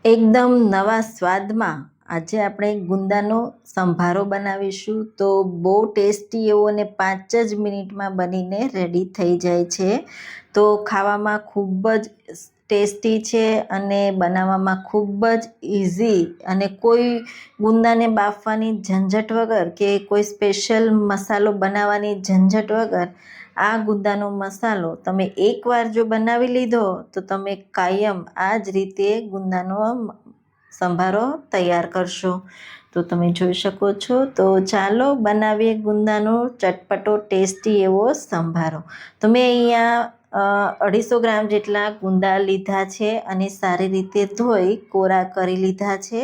એકદમ નવા સ્વાદમાં આજે આપણે ગુંદાનો સંભારો બનાવીશું. તો બહુ ટેસ્ટી એવો અને 5 જ મિનિટમાં બનીને રેડી થઈ જાય છે. તો ખાવામાં ખૂબ જ ટેસ્ટી છે અને બનાવવામાં ખૂબ જ ઇઝી, અને કોઈ ગુંદાને બાફવાની ઝંઝટ વગર કે કોઈ સ્પેશિયલ મસાલો બનાવવાની ઝંઝટ વગર આ ગુંદાનો મસાલો તમે એકવાર જો બનાવી લીધો તો તમે કાયમ આ જ રીતે ગુંદાનો સંભારો તૈયાર કરશો. તો તમે જોઈ શકો છો. તો ચાલો બનાવીએ ગુંદાનો ચટપટો ટેસ્ટી એવો સંભારો. તો મેં અહીંયા 250 ગ્રામ જેટલા ગુંદા લીધા છે અને સારી રીતે ધોઈ કોરા કરી લીધા છે.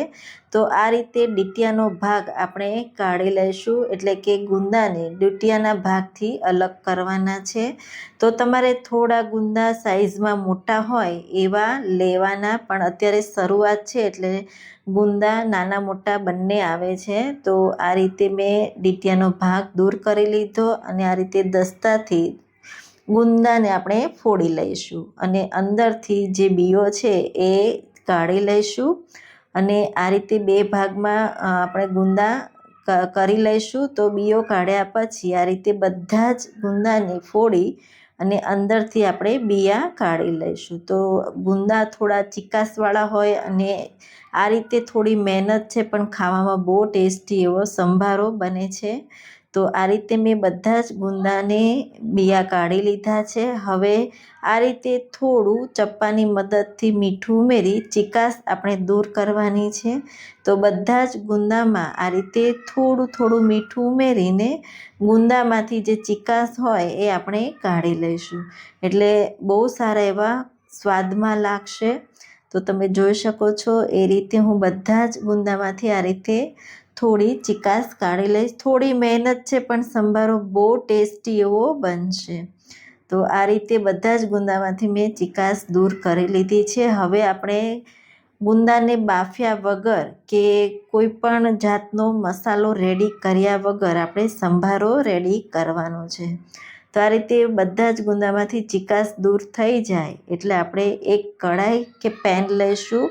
તો આ રીતે ડીટીયાનો ભાગ આપણે કાઢી લઈશું, એટલે કે ગુંદાને ડીટીયાના ભાગથી અલગ કરવાના છે. તો તમારે થોડા ગુંદા સાઈઝમાં મોટા હોય એવા લેવાના, પણ અત્યારે શરૂઆત છે એટલે ગુંદા નાના મોટા બંને આવે છે. તો આ રીતે મેં ડીટીયાનો ભાગ દૂર કરી લીધો અને આ રીતે દસ્તાથી ગુંદાને આપણે ફોડી લઈશું અને અંદરથી જે બીઓ છે એ કાઢી લઈશું. અને આ રીતે બે ભાગમાં આપણે ગુંદા કરી લઈશું. તો બીઓ કાઢ્યા પછી આ રીતે બધા જ ગુંદાને ફોડી અને અંદરથી આપણે બિયા કાઢી લઈશું. તો ગુંદા થોડા ચીકાસવાળા હોય અને આ રીતે થોડી મહેનત છે, પણ ખાવામાં બહુ ટેસ્ટી એવો સંભારો બને છે. તો આ રીતે મેં બધા જ ગુંદાને બિયા કાઢી લીધા છે. હવે આ રીતે થોડું ચપ્પાની મદદથી મીઠું ઉમેરી ચીકાશ આપણે દૂર કરવાની છે. તો બધા જ ગુંદામાં આ રીતે થોડું થોડું મીઠું ઉમેરીને ગુંદામાંથી જે ચીકાશ હોય એ આપણે કાઢી લઈશું, એટલે બહુ સારા એવા સ્વાદમાં લાગશે. તો તમે જોઈ શકો છો એ રીતે હું બધા જ ગુંદામાંથી આ રીતે થોડી ચીકાશ કાઢી લઈશ. થોડી મહેનત છે, પણ સંભારો બહુ ટેસ્ટી એવો બનશે. તો આ રીતે બધા જ ગુંદામાંથી મેં ચીકાશ દૂર કરી લીધી છે. હવે આપણે ગુંદાને બાફ્યા વગર કે કોઈ પણ જાતનો મસાલો રેડી કર્યા વગર આપણે સંભારો રેડી કરવાનો છે. તો આ રીતે બધા જ ગુંદામાંથી ચીકાશ દૂર થઈ જાય એટલે આપણે એક કઢાઈ કે પેન લઈશું.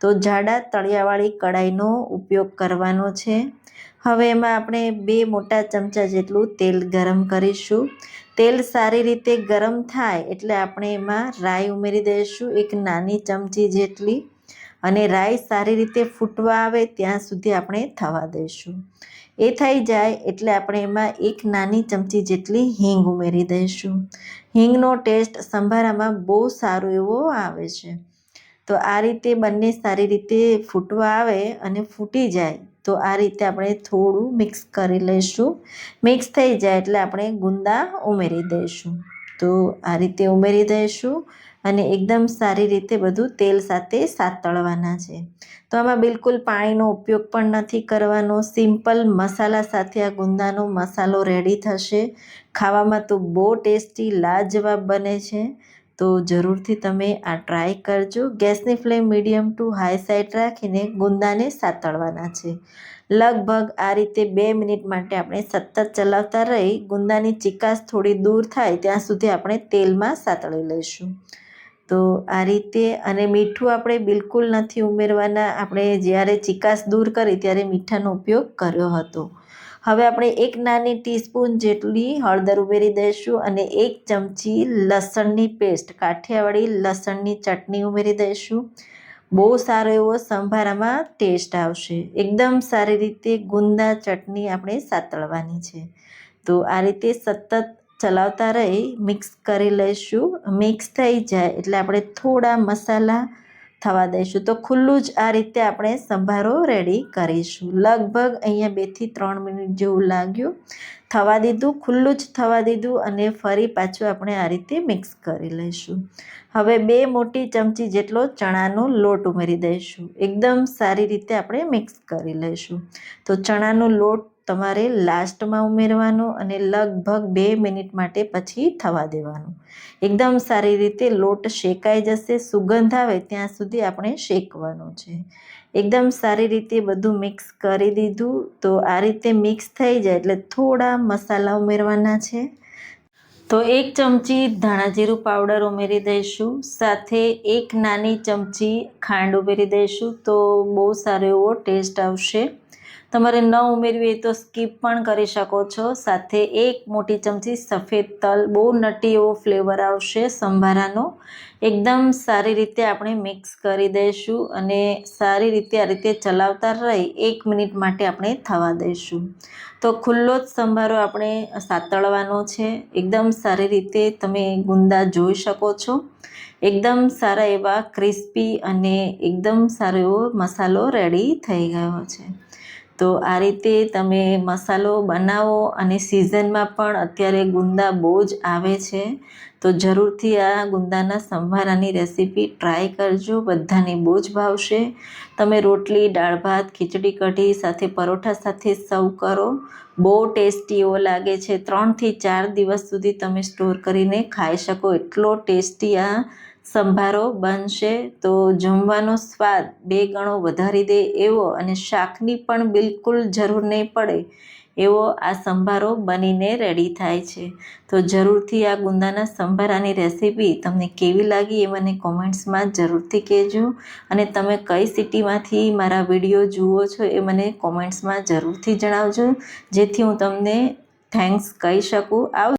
તો જાડા તળિયાવાળી કઢાઈનો ઉપયોગ કરવાનો છે. હવે એમાં આપણે 2 મોટા ચમચા જેટલું તેલ ગરમ કરીશું. તેલ સારી રીતે ગરમ થાય એટલે આપણે એમાં રાઈ ઉમેરી દઈશું, 1 નાની ચમચી જેટલી. અને રાઈ સારી રીતે ફૂટવા આવે ત્યાં સુધી આપણે થવા દઈશું. એ થઈ જાય એટલે આપણે એમાં 1 નાની ચમચી જેટલી હિંગ ઉમેરી દઈશું. હિંગનો ટેસ્ટ સંભારામાં બહુ સારો એવો આવે છે. તો આ રીતે બંને સારી રીતે ફૂટવા આવે અને ફૂટી જાય તો આ રીતે આપણે થોડું મિક્સ કરી લઈશું. મિક્સ થઈ જાય એટલે આપણે ગુંદા ઉમેરી દઈશું. તો આ રીતે ઉમેરી દઈશું અને એકદમ સારી રીતે બધું તેલ સાથે સાતળવાના છે. તો આમાં બિલકુલ પાણીનો ઉપયોગ પણ નથી કરવાનો. સિમ્પલ મસાલા સાથે આ ગુંદાનો મસાલો રેડી થશે. ખાવામાં તો બહુ ટેસ્ટી લાજવાબ બને છે. તો જરૂરથી તમે આ ટ્રાય કરજો. ગેસની flame medium two high side રાખીને ગુંદાને સાતળવાના છે. લગભગ આ રીતે 2 મિનિટ માટે આપણે સતત ચલાવતા રહી ગુંદાની ચીકાશ થોડી દૂર થાય ત્યાં સુધી આપણે તેલમાં સાતળી લઈશું. તો આ રીતે, અને મીઠું આપણે બિલકુલ નથી ઉમેરવાના. આપણે જ્યારે ચીકાશ દૂર કરી ત્યારે મીઠાનો ઉપયોગ કર્યો હતો. હવે આપણે 1 નાની ટીસ્પૂન જેટલી હળદર ઉમેરી દઈશું અને 1 ચમચી લસણની પેસ્ટ, કાઠિયાવાડી લસણની ચટણી ઉમેરી દઈશું. બહુ સારો એવો સંભારામાં ટેસ્ટ આવશે. એકદમ સારી રીતે ગુંદા ચટણી આપણે સાતળવાની છે. તો આ રીતે સતત ચલાવતા રહી મિક્સ કરી લઈશું. મિક્સ થઈ જાય એટલે આપણે થોડા મસાલા થવા દઈશું. તો ખુલ્લું જ આ રીતે આપણે સંભારો રેડી કરીશું. લગભગ અહીંયા 2 થી 3 મિનિટ જેવું લાગ્યું. થવા દીધું, ખુલ્લું જ થવા દીધું અને ફરી પાછું આપણે આ રીતે મિક્સ કરી લઈશું. હવે 2 મોટી ચમચી જેટલો ચણાનો લોટ ઉમેરી દઈશું. એકદમ સારી રીતે આપણે મિક્સ કરી લઈશું. તો ચણાનો લોટ તમારે લાસ્ટમાં ઉમેરવાનો અને લગભગ 2 મિનિટ માટે પછી થવા દેવાનું. એકદમ સારી રીતે લોટ શેકાઈ જશે. સુગંધ આવે ત્યાં સુધી આપણે શેકવાનો છે. એકદમ સારી રીતે બધું મિક્સ કરી દીધું. તો આ રીતે મિક્સ થઈ જાય એટલે થોડા મસાલા ઉમેરવાના છે. તો 1 ચમચી ધાણા જીરું પાવડર ઉમેરી દઈશું, સાથે 1 નાની ચમચી ખાંડ ઉમેરી દઈશું તો બહુ સારો એવો ટેસ્ટ આવશે. તમારે ન ઉમેરવી હોય તો સ્કીપ પણ કરી શકો છો. સાથે 1 મોટી ચમચી સફેદ તલ, બહુ નટી એવો ફ્લેવર આવશે સંભારાનો. એકદમ સારી રીતે આપણે મિક્સ કરી દઈશું અને સારી રીતે આ રીતે ચલાવતા રહી 1 મિનિટ માટે આપણે થવા દઈશું. તો ખુલ્લો જ સંભારો આપણે સાતળવાનો છે. એકદમ સારી રીતે તમે ગુંદા જોઈ શકો છો. એકદમ સારા એવા ક્રિસ્પી અને એકદમ સારો એવો મસાલો રેડી થઈ ગયો છે. તો આ રીતે તમે મસાલો બનાવો અને સિઝનમાં પણ અત્યારે ગુંદા બહુ જ આવે છે. તો જરૂરથી આ ગુંદાના સંભારાની રેસીપી ટ્રાય કરજો, બધાને બહુ જ ભાવશે. તમે રોટલી, દાળ ભાત, ખીચડી કઢી સાથે પરોઠા સાથે સર્વ કરો. બહુ ટેસ્ટી એવો લાગે છે. 3 થી 4 દિવસ સુધી તમે સ્ટોર કરીને ખાઈ શકો એટલો ટેસ્ટી આ સંભારો બનશે. તો જમવાનો સ્વાદ 2 ગણો વધારી દે એવો અને શાકની પણ બિલકુલ જરૂર નહીં પડે એવો આ સંભારો બનીને રેડી થાય છે. તો જરૂરથી આ ગુંદાના સંભારાની રેસીપી તમને કેવી લાગી એ મને કોમેન્ટ્સમાં જરૂરથી કહેજો. અને તમે કઈ સિટીમાંથી મારા વિડીયો જુઓ છો એ મને કોમેન્ટ્સમાં જરૂરથી જણાવજો, જેથી હું તમને થેન્ક્સ કહી શકું.